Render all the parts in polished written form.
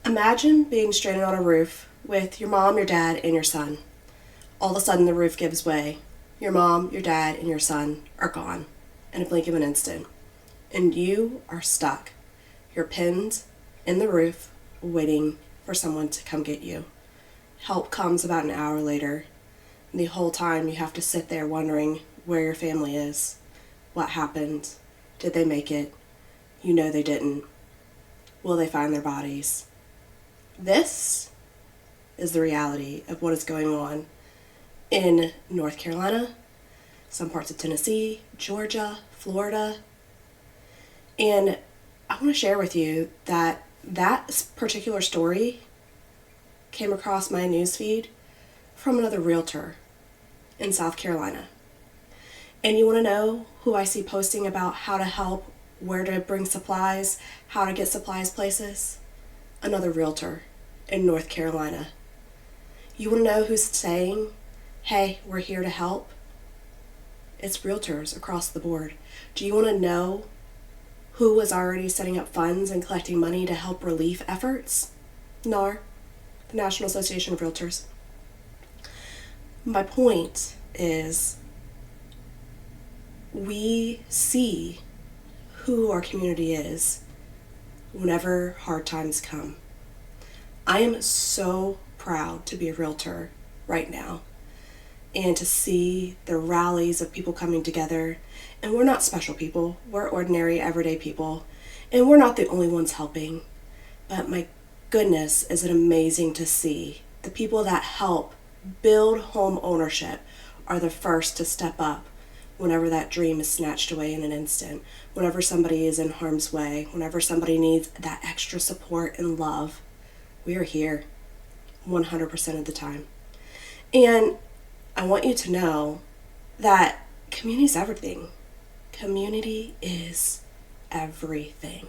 Imagine being stranded on a roof with your mom, your dad, and your son. All of a sudden, the roof gives way. Your mom, your dad, and your son are gone in a blink of an instant. And you are stuck. You're pinned in the roof, waiting for someone to come get you. Help comes about an hour later. And the whole time, you have to sit there wondering where your family is. What happened? Did they make it? You know they didn't. Will they find their bodies? This is the reality of what is going on in North Carolina, some parts of Tennessee, Georgia, Florida. And I want to share with you that particular story came across my newsfeed from another realtor in South Carolina. And you want to know who I see posting about how to help, where to bring supplies, how to get supplies places? Another realtor in North Carolina. You want to know who's saying, hey, we're here to help? It's realtors across the board. Do you want to know who was already setting up funds and collecting money to help relief efforts? NAR, the National Association of Realtors. My point is, we see who our community is whenever hard times come. I am so proud to be a realtor right now and to see the rallies of people coming together. And we're not special people, we're ordinary, everyday people, and we're not the only ones helping. But my goodness, is it amazing to see the people that help build home ownership are the first to step up whenever that dream is snatched away in an instant, whenever somebody is in harm's way, whenever somebody needs that extra support and love. We are here 100% of the time. And I want you to know that community is everything. Community is everything.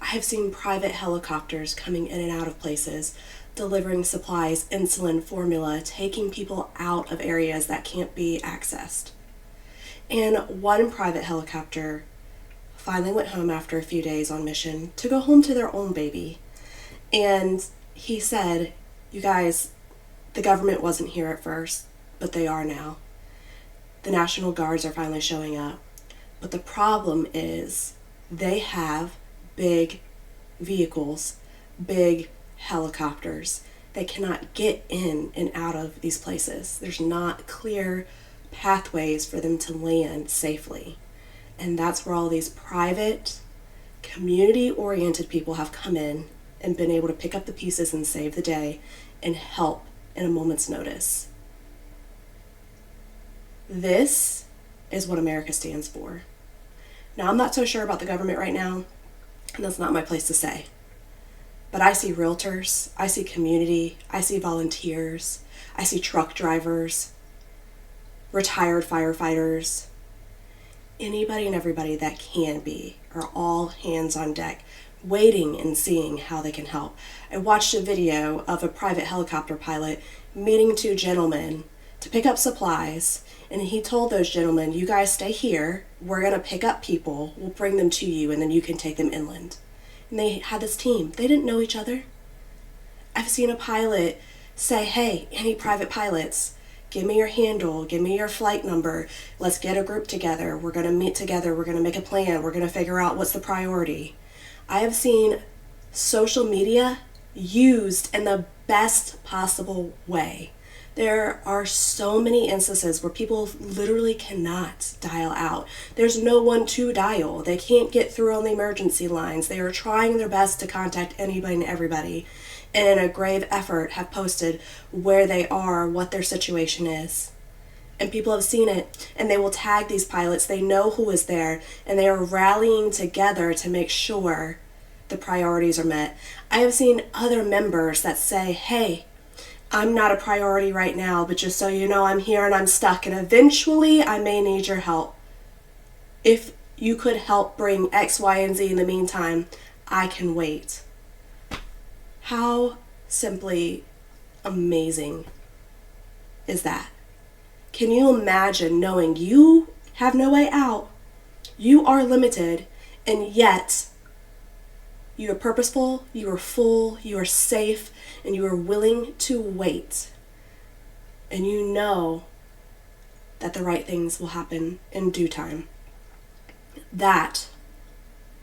I have seen private helicopters coming in and out of places, delivering supplies, insulin, formula, taking people out of areas that can't be accessed. And one private helicopter finally went home after a few days on mission to go home to their own baby. And he said, you guys, the government wasn't here at first, but they are now. The National Guards are finally showing up. But the problem is they have big vehicles, big helicopters. They cannot get in and out of these places. There's not clear pathways for them to land safely. And that's where all these private, community-oriented people have come in and been able to pick up the pieces and save the day and help in a moment's notice. This is what America stands for. Now, I'm not so sure about the government right now, and that's not my place to say. But I see realtors, I see community, I see volunteers, I see truck drivers, retired firefighters, anybody and everybody that can be are all hands on deck, waiting and seeing how they can help. I watched a video of a private helicopter pilot meeting two gentlemen to pick up supplies, and he told those gentlemen, you guys stay here, we're going to pick up people, we'll bring them to you, and then you can take them inland. And they had this team. They didn't know each other. I've seen a pilot say, hey, any private pilots, give me your handle, give me your flight number, let's get a group together, we're going to meet together, we're going to make a plan, we're going to figure out what's the priority. I have seen social media used in the best possible way. There are so many instances where people literally cannot dial out. There's no one to dial. They can't get through on the emergency lines. They are trying their best to contact anybody and everybody, and in a grave effort have posted where they are, what their situation is. And people have seen it, and they will tag these pilots. They know who is there, and they are rallying together to make sure the priorities are met. I have seen other members that say, hey, I'm not a priority right now, but just so you know, I'm here and I'm stuck, and eventually I may need your help. If you could help bring X, Y, and Z in the meantime, I can wait. How simply amazing is that? Can you imagine knowing you have no way out, you are limited, and yet You are purposeful, you are full, you are safe, and you are willing to wait. And you know that the right things will happen in due time. That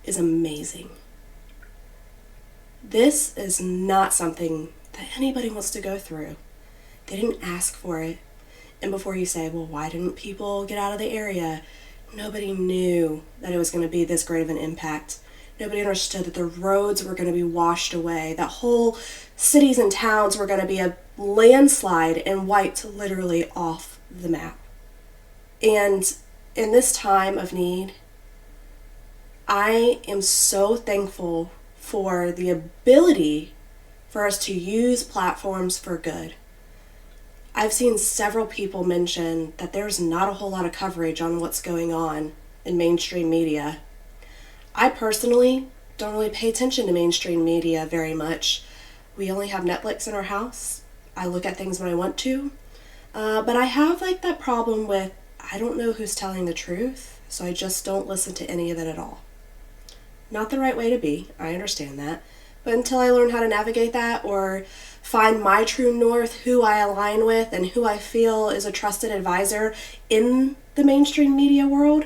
is amazing. This is not something that anybody wants to go through. They didn't ask for it. And before you say, well, why didn't people get out of the area? Nobody knew that it was going to be this great of an impact. Nobody understood that the roads were going to be washed away, that whole cities and towns were going to be a landslide and wiped literally off the map. And in this time of need, I am so thankful for the ability for us to use platforms for good. I've seen several people mention that there's not a whole lot of coverage on what's going on in mainstream media. I personally don't really pay attention to mainstream media very much. We only have Netflix in our house. I look at things when I want to. But I have like that problem with I don't know who's telling the truth, so I just don't listen to any of it at all. Not the right way to be, I understand that. But until I learn how to navigate that or find my true north, who I align with, and who I feel is a trusted advisor in the mainstream media world,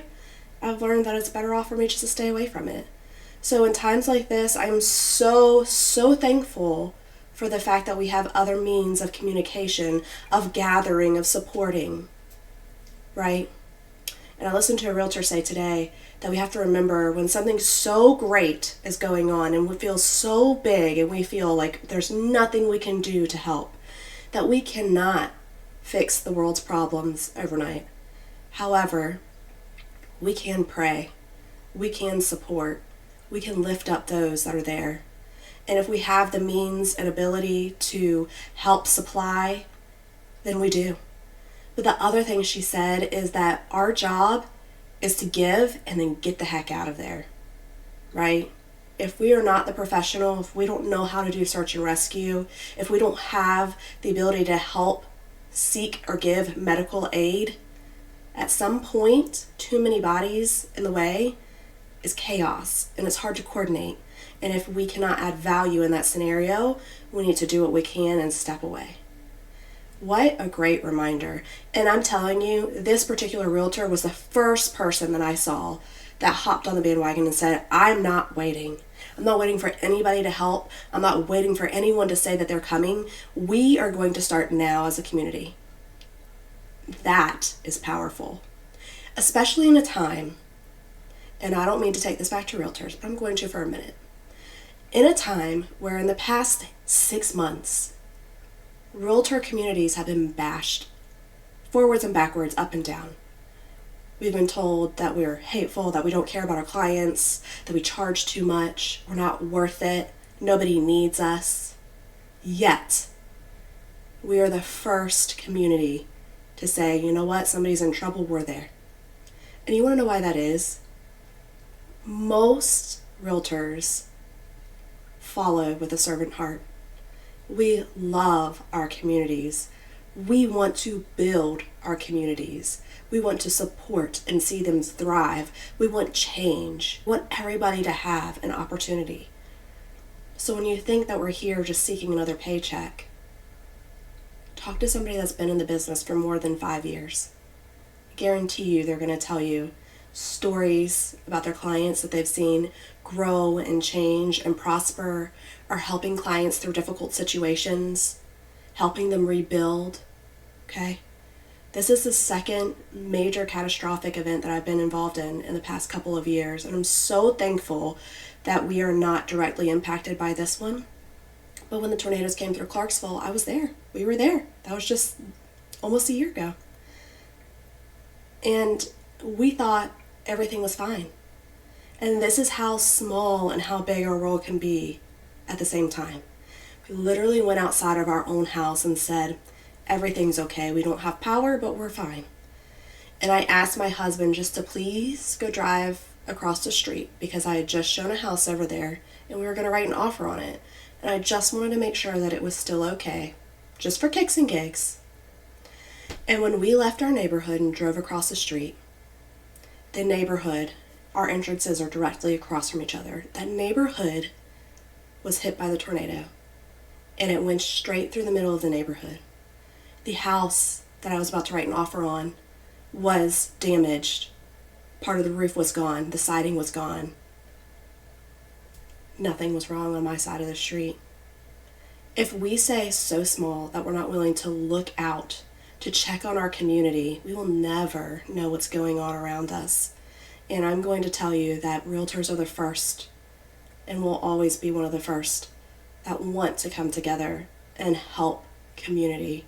I've learned that it's better off for me just to stay away from it. So in times like this, I'm so thankful for the fact that we have other means of communication, of gathering, of supporting, right? And I listened to a realtor say today that we have to remember when something so great is going on and we feel so big and we feel like there's nothing we can do to help, that we cannot fix the world's problems overnight. However, we can pray, we can support, we can lift up those that are there. And if we have the means and ability to help supply, then we do. But the other thing she said is that our job is to give and then get the heck out of there, right? If we are not the professional, if we don't know how to do search and rescue, if we don't have the ability to help seek or give medical aid, at some point, too many bodies in the way is chaos and it's hard to coordinate. And if we cannot add value in that scenario, we need to do what we can and step away. What a great reminder. And I'm telling you, this particular realtor was the first person that I saw that hopped on the bandwagon and said, I'm not waiting. I'm not waiting for anybody to help. I'm not waiting for anyone to say that they're coming. We are going to start now as a community. That is powerful, especially in a time, and I don't mean to take this back to realtors, but I'm going to for a minute. In a time where in the past 6 months, realtor communities have been bashed forwards and backwards, up and down. We've been told that we're hateful, that we don't care about our clients, that we charge too much, we're not worth it, nobody needs us. Yet, we are the first community to say, you know what, somebody's in trouble, we're there. And you want to know why that is? Most realtors follow with a servant heart. We love our communities. We want to build our communities. We want to support and see them thrive. We want change. We want everybody to have an opportunity. So when you think that we're here just seeking another paycheck, talk to somebody that's been in the business for more than 5 years. I guarantee you they're going to tell you stories about their clients that they've seen grow and change and prosper, or helping clients through difficult situations, helping them rebuild, okay? This is the second major catastrophic event that I've been involved in the past couple of years, and I'm so thankful that we are not directly impacted by this one. But when the tornadoes came through Clarksville, I was there. We were there. That was just almost a year ago. And we thought everything was fine. And this is how small and how big our world can be at the same time. We literally went outside of our own house and said, everything's okay. We don't have power, but we're fine. And I asked my husband just to please go drive across the street because I had just shown a house over there and we were going to write an offer on it. And I just wanted to make sure that it was still okay, just for kicks and gigs. And when we left our neighborhood and drove across the street, the neighborhood, our entrances are directly across from each other. That neighborhood was hit by the tornado, and it went straight through the middle of the neighborhood. The house that I was about to write an offer on was damaged. Part of the roof was gone. The siding was gone. Nothing was wrong on my side of the street. If we say so small that we're not willing to look out, to check on our community, we will never know what's going on around us. And I'm going to tell you that realtors are the first, and will always be one of the first, that want to come together and help community.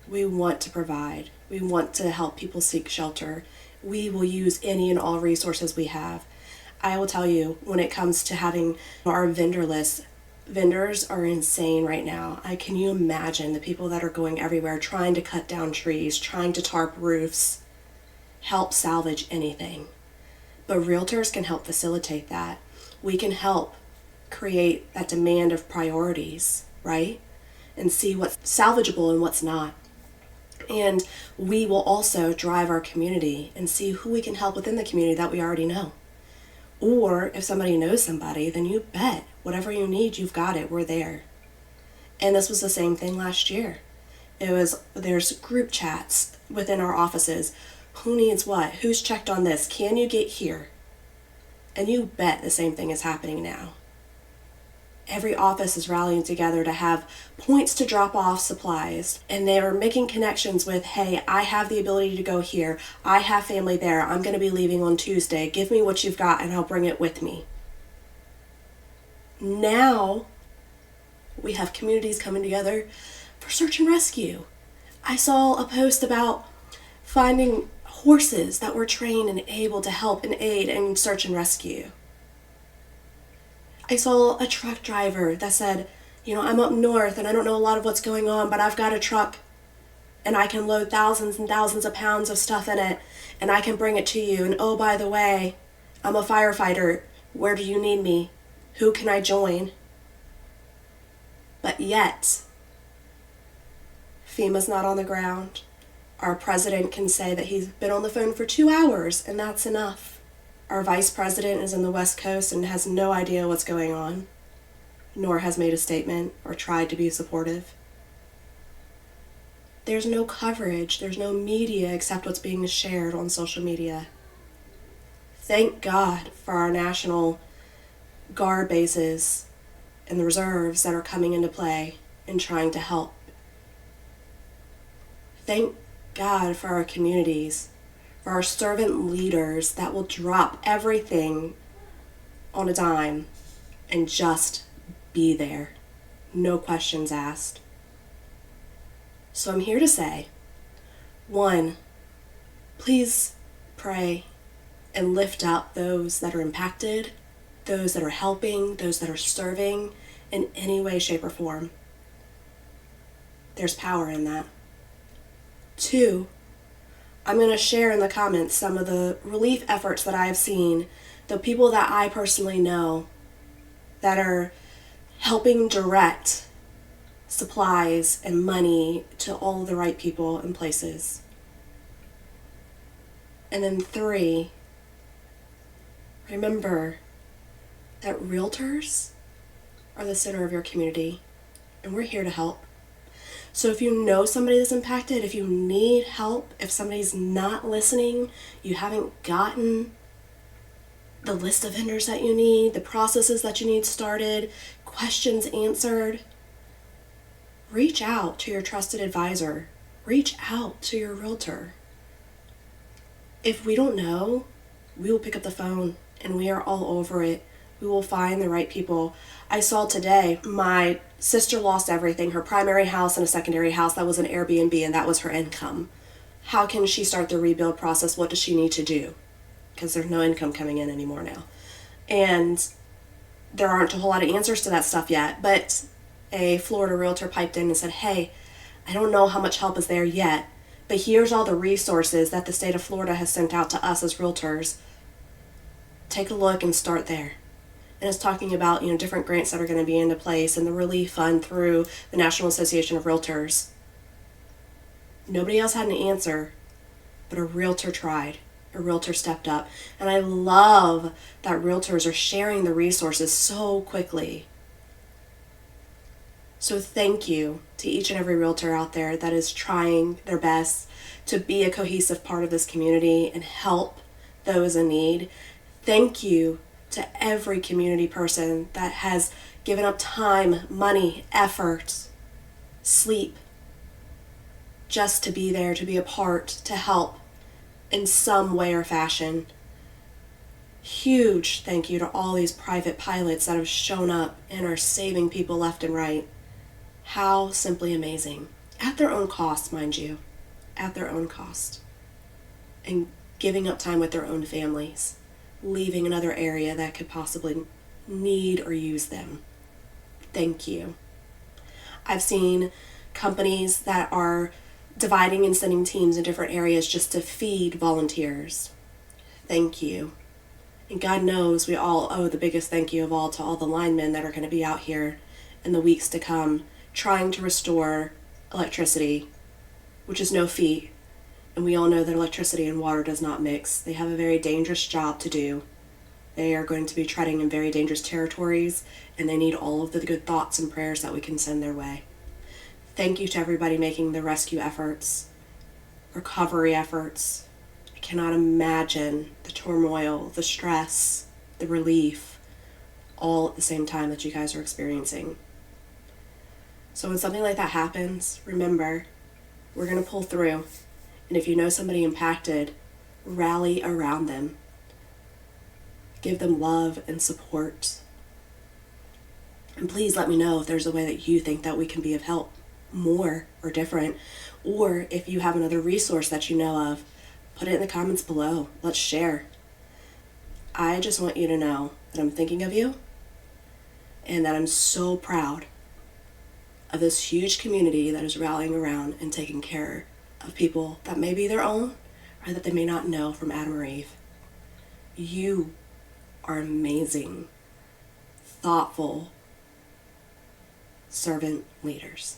We want to provide. We want to help people seek shelter. We will use any and all resources we have. I will tell you, when it comes to having our vendor list, vendors are insane right now. Can you imagine the people that are going everywhere trying to cut down trees, trying to tarp roofs, help salvage anything? But realtors can help facilitate that. We can help create that demand of priorities, right? And see what's salvageable and what's not. And we will also drive our community and see who we can help within the community that we already know. Or if somebody knows somebody, then you bet whatever you need, you've got it. We're there. And this was the same thing last year. There's group chats within our offices. Who needs what? Who's checked on this? Can you get here? And you bet the same thing is happening now. Every office is rallying together to have points to drop off supplies, and they're making connections with, hey, I have the ability to go here. I have family there. I'm going to be leaving on Tuesday. Give me what you've got and I'll bring it with me. Now we have communities coming together for search and rescue. I saw a post about finding horses that were trained and able to help and aid in search and rescue. I saw a truck driver that said, I'm up north and I don't know a lot of what's going on, but I've got a truck and I can load thousands and thousands of pounds of stuff in it and I can bring it to you. And oh, by the way, I'm a firefighter. Where do you need me? Who can I join? But yet, FEMA's not on the ground. Our president can say that he's been on the phone for 2 hours and that's enough. Our vice president is in the West Coast and has no idea what's going on, nor has made a statement or tried to be supportive. There's no coverage, there's no media except what's being shared on social media. Thank God for our National Guard bases and the reserves that are coming into play and trying to help. Thank God for our communities, for our servant leaders that will drop everything on a dime and just be there. No questions asked. So I'm here to say, 1, please pray and lift up those that are impacted, those that are helping, those that are serving in any way, shape, or form. There's power in that. 2, I'm going to share in the comments some of the relief efforts that I've seen, the people that I personally know that are helping direct supplies and money to all the right people and places. And then 3, remember that realtors are the center of your community, and we're here to help. So if you know somebody that's impacted, if you need help, if somebody's not listening, you haven't gotten the list of vendors that you need, the processes that you need started, questions answered, reach out to your trusted advisor. Reach out to your realtor. If we don't know, we will pick up the phone and we are all over it. We will find the right people. I saw today, my sister lost everything, her primary house and a secondary house that was an Airbnb, and that was her income. How can she start the rebuild process? What does she need to do? Because there's no income coming in anymore now. And there aren't a whole lot of answers to that stuff yet, but a Florida realtor piped in and said, hey, I don't know how much help is there yet, but here's all the resources that the state of Florida has sent out to us as realtors. Take a look and start there. And it's talking about, different grants that are going to be into place and the relief fund through the National Association of Realtors. Nobody else had an answer, but a realtor tried. a realtor stepped up. And I love that realtors are sharing the resources so quickly. So thank you to each and every realtor out there that is trying their best to be a cohesive part of this community and help those in need. Thank you to every community person that has given up time, money, effort, sleep, just to be there, to be a part, to help in some way or fashion. Huge thank you to all these private pilots that have shown up and are saving people left and right. How simply amazing. At their own cost, mind you. At their own cost. And giving up time with their own families. Leaving another area that could possibly need or use them. Thank you. I've seen companies that are dividing and sending teams in different areas just to feed volunteers. Thank you. And God knows we all owe the biggest thank you of all to all the linemen that are going to be out here in the weeks to come trying to restore electricity, which is no feat. And we all know that electricity and water does not mix. They have a very dangerous job to do. They are going to be treading in very dangerous territories, and they need all of the good thoughts and prayers that we can send their way. Thank you to everybody making the rescue efforts, recovery efforts. I cannot imagine the turmoil, the stress, the relief, all at the same time that you guys are experiencing. So when something like that happens, remember, we're going to pull through. And if you know somebody impacted, rally around them. Give them love and support. And please let me know if there's a way that you think that we can be of help, more or different. Or if you have another resource that you know of, put it in the comments below. Let's share. I just want you to know that I'm thinking of you and that I'm so proud of this huge community that is rallying around and taking care of people that may be their own or that they may not know from Adam or Eve. You are amazing, thoughtful servant leaders.